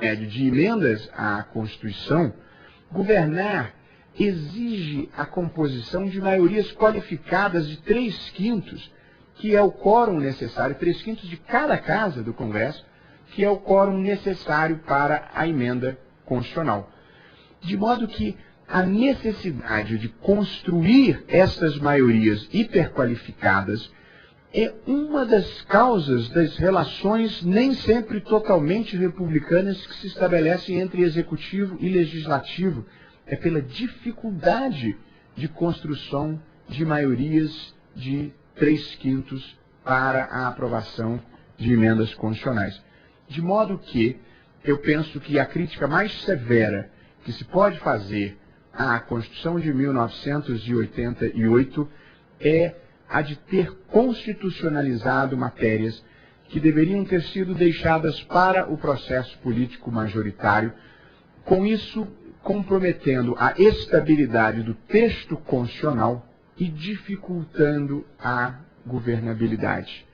intermédio de emendas à Constituição, governar exige a composição de maiorias qualificadas de 3/5, que é o quórum necessário, 3/5 de cada casa do Congresso, que é o quórum necessário para a emenda constitucional. De modo que a necessidade de construir essas maiorias hiperqualificadas é uma das causas das relações nem sempre totalmente republicanas que se estabelecem entre executivo e legislativo. É pela dificuldade de construção de maiorias de 3/5 para a aprovação de emendas constitucionais. De modo que eu penso que a crítica mais severa que se pode fazer à Constituição de 1988 é a de ter constitucionalizado matérias que deveriam ter sido deixadas para o processo político majoritário, com isso comprometendo a estabilidade do texto constitucional e dificultando a governabilidade.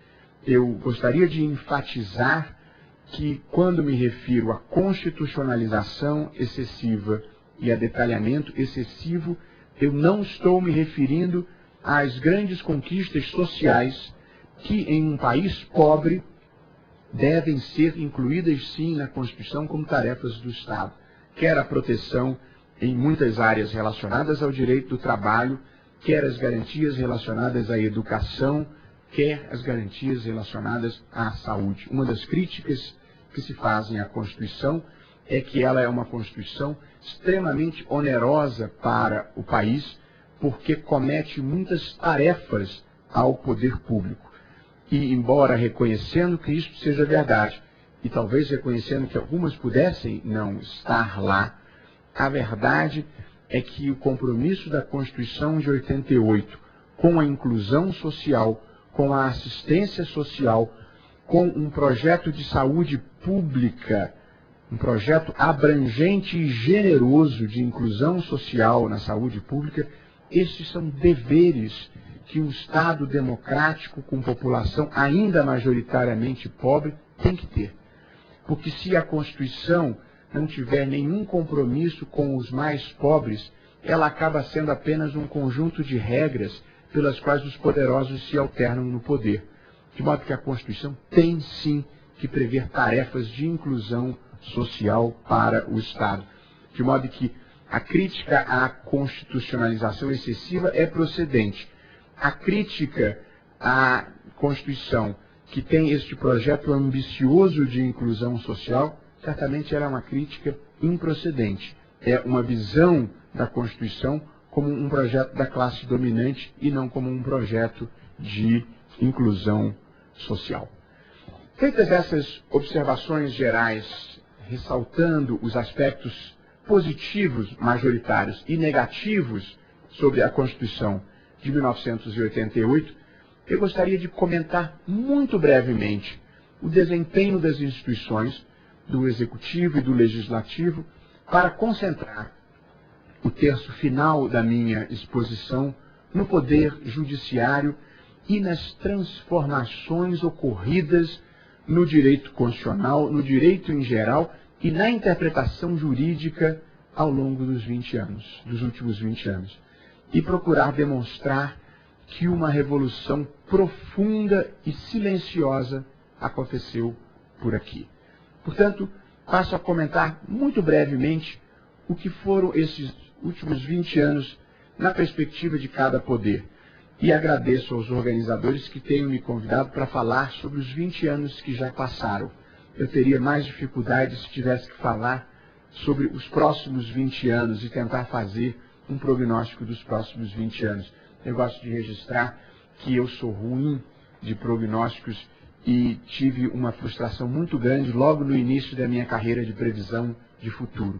Eu gostaria de enfatizar que, quando me refiro à constitucionalização excessiva e a detalhamento excessivo, eu não estou me referindo às grandes conquistas sociais que, em um país pobre, devem ser incluídas, sim, na Constituição como tarefas do Estado. Quer a proteção em muitas áreas relacionadas ao direito do trabalho, quer as garantias relacionadas à educação, quer as garantias relacionadas à saúde. Uma das críticas que se fazem à Constituição é que ela é uma Constituição extremamente onerosa para o país, porque comete muitas tarefas ao poder público. E, embora reconhecendo que isso seja verdade, e talvez reconhecendo que algumas pudessem não estar lá, a verdade é que o compromisso da Constituição de 88 com a inclusão social, com a assistência social, com um projeto de saúde pública, um projeto abrangente e generoso de inclusão social na saúde pública, estes são deveres que um Estado democrático com população ainda majoritariamente pobre tem que ter. Porque se a Constituição não tiver nenhum compromisso com os mais pobres, ela acaba sendo apenas um conjunto de regras pelas quais os poderosos se alternam no poder. De modo que a Constituição tem sim que prever tarefas de inclusão social para o Estado. De modo que a crítica à constitucionalização excessiva é procedente. A crítica à Constituição, que tem este projeto ambicioso de inclusão social, certamente era uma crítica improcedente. É uma visão da Constituição como um projeto da classe dominante e não como um projeto de inclusão social. Feitas essas observações gerais, ressaltando os aspectos positivos majoritários e negativos sobre a Constituição de 1988, eu gostaria de comentar muito brevemente o desempenho das instituições, do Executivo e do Legislativo, para concentrar o terço final da minha exposição no Poder Judiciário e nas transformações ocorridas no direito constitucional, no direito em geral e na interpretação jurídica ao longo dos 20 anos, dos últimos 20 anos. E procurar demonstrar que uma revolução profunda e silenciosa aconteceu por aqui. Portanto, passo a comentar muito brevemente o que foram esses últimos 20 anos na perspectiva de cada poder. E agradeço aos organizadores que tenham me convidado para falar sobre os 20 anos que já passaram. Eu teria mais dificuldade se tivesse que falar sobre os próximos 20 anos e tentar fazer um prognóstico dos próximos 20 anos. Eu gosto de registrar que eu sou ruim de prognósticos e tive uma frustração muito grande logo no início da minha carreira de previsão de futuro.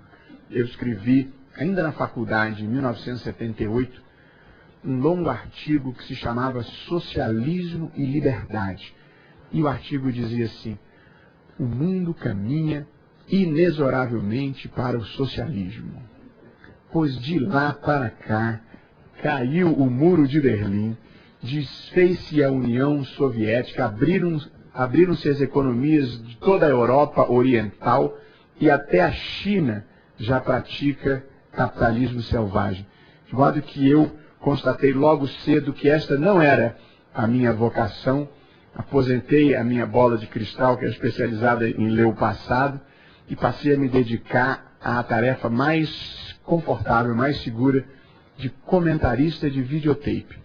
Eu escrevi, ainda na faculdade, em 1978, um longo artigo que se chamava Socialismo e Liberdade. E o artigo dizia assim: o mundo caminha inexoravelmente para o socialismo, pois de lá para cá caiu o muro de Berlim, desfez-se a União Soviética, abriram-se as economias de toda a Europa Oriental e até a China já pratica capitalismo selvagem. De modo que eu constatei logo cedo que esta não era a minha vocação, aposentei a minha bola de cristal, que é especializada em ler o passado, e passei a me dedicar à tarefa mais confortável, mais segura, de comentarista de videotape.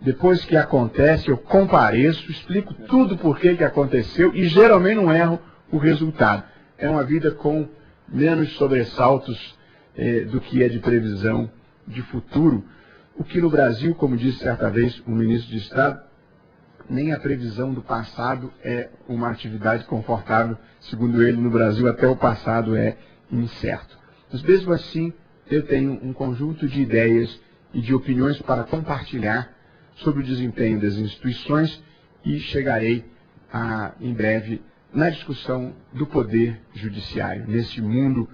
Depois que acontece, eu compareço, explico tudo por que aconteceu e geralmente não erro o resultado. É uma vida com menos sobressaltos do que é de previsão de futuro, o que no Brasil, como disse certa vez um ministro de Estado, nem a previsão do passado é uma atividade confortável. Segundo ele, no Brasil até o passado é incerto. Mas mesmo assim, eu tenho um conjunto de ideias e de opiniões para compartilhar sobre o desempenho das instituições e chegarei em breve na discussão do poder judiciário, nesse mundo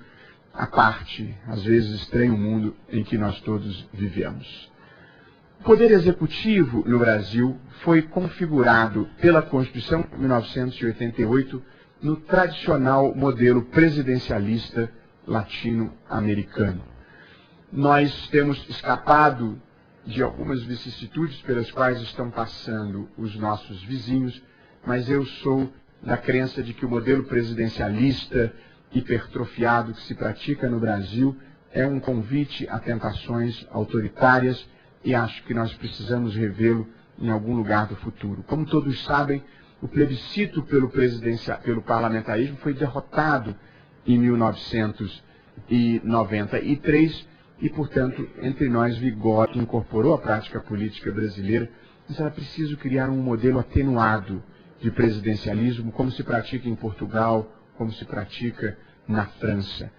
à parte, às vezes estranho mundo em que nós todos vivemos. O poder executivo no Brasil foi configurado pela Constituição de 1988 no tradicional modelo presidencialista latino-americano. Nós temos escapado de algumas vicissitudes pelas quais estão passando os nossos vizinhos, mas eu sou da crença de que o modelo presidencialista hipertrofiado que se pratica no Brasil é um convite a tentações autoritárias e acho que nós precisamos revê-lo em algum lugar do futuro. Como todos sabem, o plebiscito pelo parlamentarismo foi derrotado em 1993 e, portanto, entre nós vigora que incorporou a prática política brasileira, mas era preciso criar um modelo atenuado de presidencialismo, como se pratica em Portugal, como se pratica na França.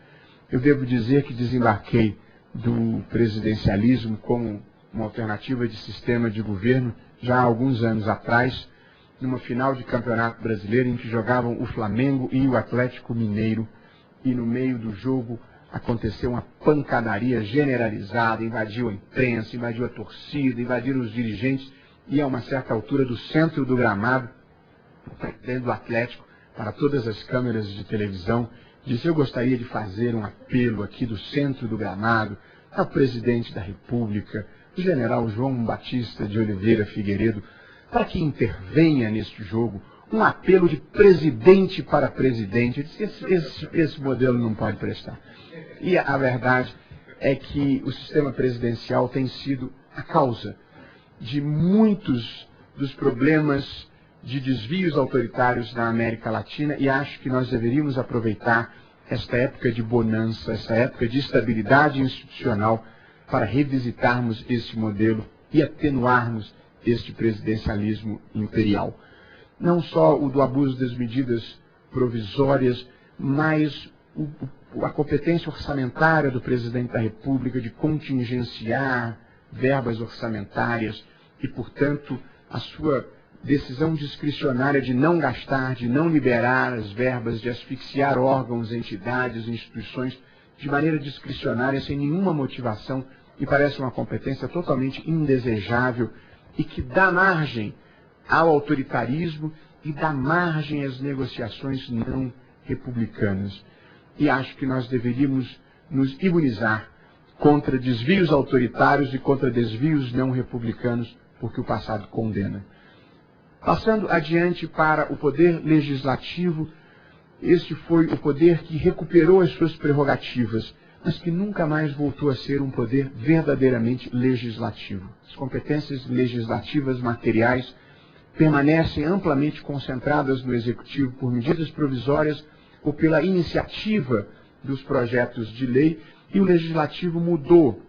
Eu devo dizer que desembarquei do presidencialismo como uma alternativa de sistema de governo já há alguns anos atrás, numa final de campeonato brasileiro em que jogavam o Flamengo e o Atlético Mineiro, e no meio do jogo aconteceu uma pancadaria generalizada, invadiu a imprensa, invadiu a torcida, invadiram os dirigentes, e a uma certa altura do centro do gramado, o presidente do Atlético, para todas as câmeras de televisão, disse: eu gostaria de fazer um apelo aqui do centro do gramado ao presidente da República, o general João Batista de Oliveira Figueiredo, para que intervenha neste jogo, um apelo de presidente para presidente. Eu disse: esse modelo não pode prestar. E a verdade é que o sistema presidencial tem sido a causa de muitos dos problemas de desvios autoritários na América Latina, e acho que nós deveríamos aproveitar esta época de bonança, esta época de estabilidade institucional, para revisitarmos esse modelo e atenuarmos este presidencialismo imperial. Não só o do abuso das medidas provisórias, mas a competência orçamentária do presidente da República de contingenciar verbas orçamentárias e, portanto, a sua decisão discricionária de não gastar, de não liberar as verbas, de asfixiar órgãos, entidades, instituições de maneira discricionária, sem nenhuma motivação, me parece uma competência totalmente indesejável e que dá margem ao autoritarismo e dá margem às negociações não republicanas. E acho que nós deveríamos nos imunizar contra desvios autoritários e contra desvios não republicanos, porque o passado condena. Passando adiante para o poder legislativo, este foi o poder que recuperou as suas prerrogativas, mas que nunca mais voltou a ser um poder verdadeiramente legislativo. As competências legislativas materiais permanecem amplamente concentradas no Executivo por medidas provisórias ou pela iniciativa dos projetos de lei, e o Legislativo mudou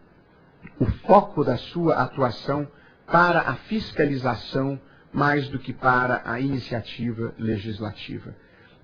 o foco da sua atuação para a fiscalização mais do que para a iniciativa legislativa.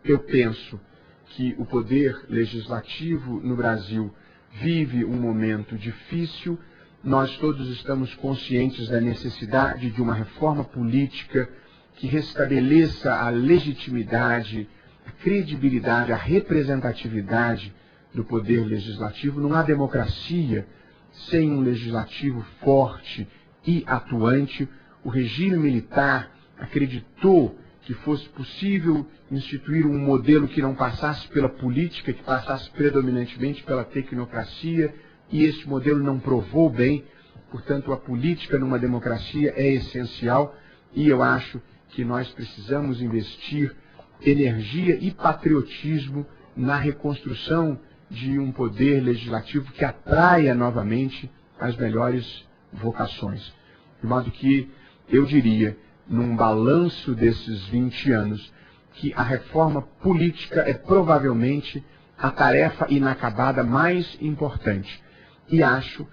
Eu penso que o poder legislativo no Brasil vive um momento difícil. Nós todos estamos conscientes da necessidade de uma reforma política que restabeleça a legitimidade, a credibilidade, a representatividade do poder legislativo. Não há democracia sem um legislativo forte e atuante. O regime militar acreditou que fosse possível instituir um modelo que não passasse pela política, que passasse predominantemente pela tecnocracia, e esse modelo não provou bem. Portanto, a política numa democracia é essencial, e eu acho que nós precisamos investir energia e patriotismo na reconstrução de um poder legislativo que atraia novamente as melhores vocações. De modo que eu diria, num balanço desses 20 anos, que a reforma política é provavelmente a tarefa inacabada mais importante. E acho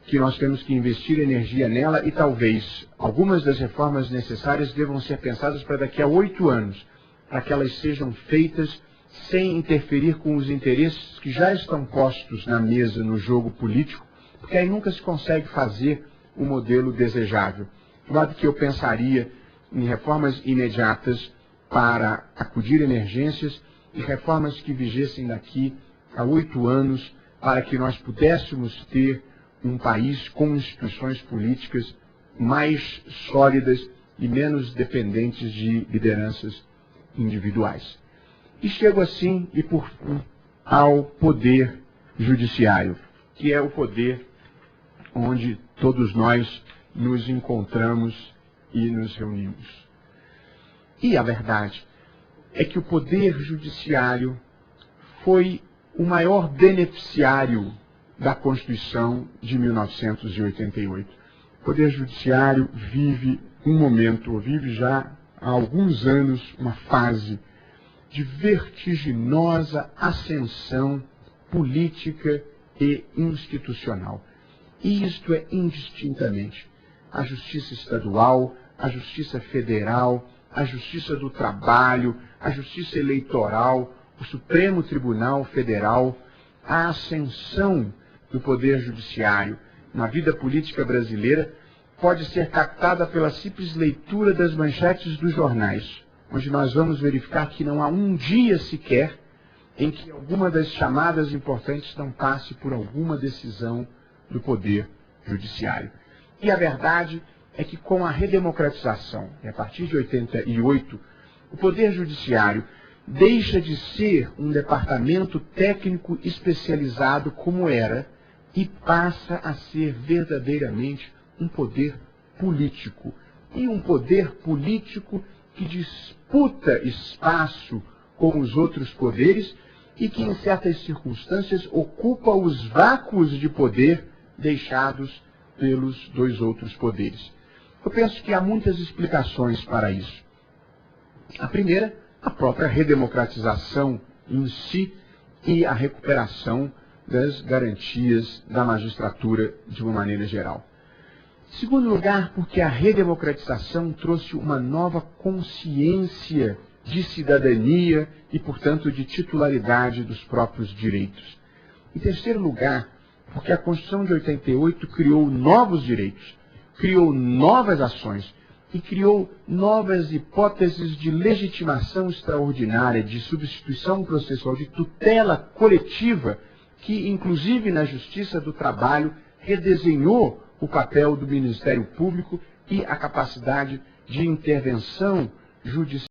que nós temos que investir energia nela, e talvez algumas das reformas necessárias devam ser pensadas para daqui a 8 anos, para que elas sejam feitas sem interferir com os interesses que já estão postos na mesa, no jogo político, porque aí nunca se consegue fazer o modelo desejável. De modo que eu pensaria em reformas imediatas para acudir emergências e reformas que vigessem daqui a 8 anos, para que nós pudéssemos ter um país com instituições políticas mais sólidas e menos dependentes de lideranças individuais. E chego assim, e por fim, ao poder judiciário, que é o poder onde todos nós nos encontramos e nos reunimos. E a verdade é que o poder judiciário foi o maior beneficiário da Constituição de 1988. O Poder Judiciário vive um momento, ou vive já há alguns anos, uma fase de vertiginosa ascensão política e institucional. E isto é indistintamente a Justiça Estadual, a Justiça Federal, a Justiça do Trabalho, a Justiça Eleitoral, o Supremo Tribunal Federal. A ascensão do Poder Judiciário na vida política brasileira pode ser captada pela simples leitura das manchetes dos jornais, onde nós vamos verificar que não há um dia sequer em que alguma das chamadas importantes não passe por alguma decisão do Poder Judiciário. E a verdade é que com a redemocratização, e a partir de 88, o Poder Judiciário deixa de ser um departamento técnico especializado como era e passa a ser verdadeiramente um poder político. E um poder político que disputa espaço com os outros poderes e que, em certas circunstâncias, ocupa os vácuos de poder deixados pelos dois outros poderes. Eu penso que há muitas explicações para isso. A primeira, a própria redemocratização em si e a recuperação das garantias da magistratura de uma maneira geral. Em segundo lugar, porque a redemocratização trouxe uma nova consciência de cidadania e, portanto, de titularidade dos próprios direitos. Em terceiro lugar, porque a Constituição de 88 criou novos direitos, criou novas ações e criou novas hipóteses de legitimação extraordinária, de substituição processual, de tutela coletiva, que, inclusive na Justiça do Trabalho, redesenhou o papel do Ministério Público e a capacidade de intervenção judicial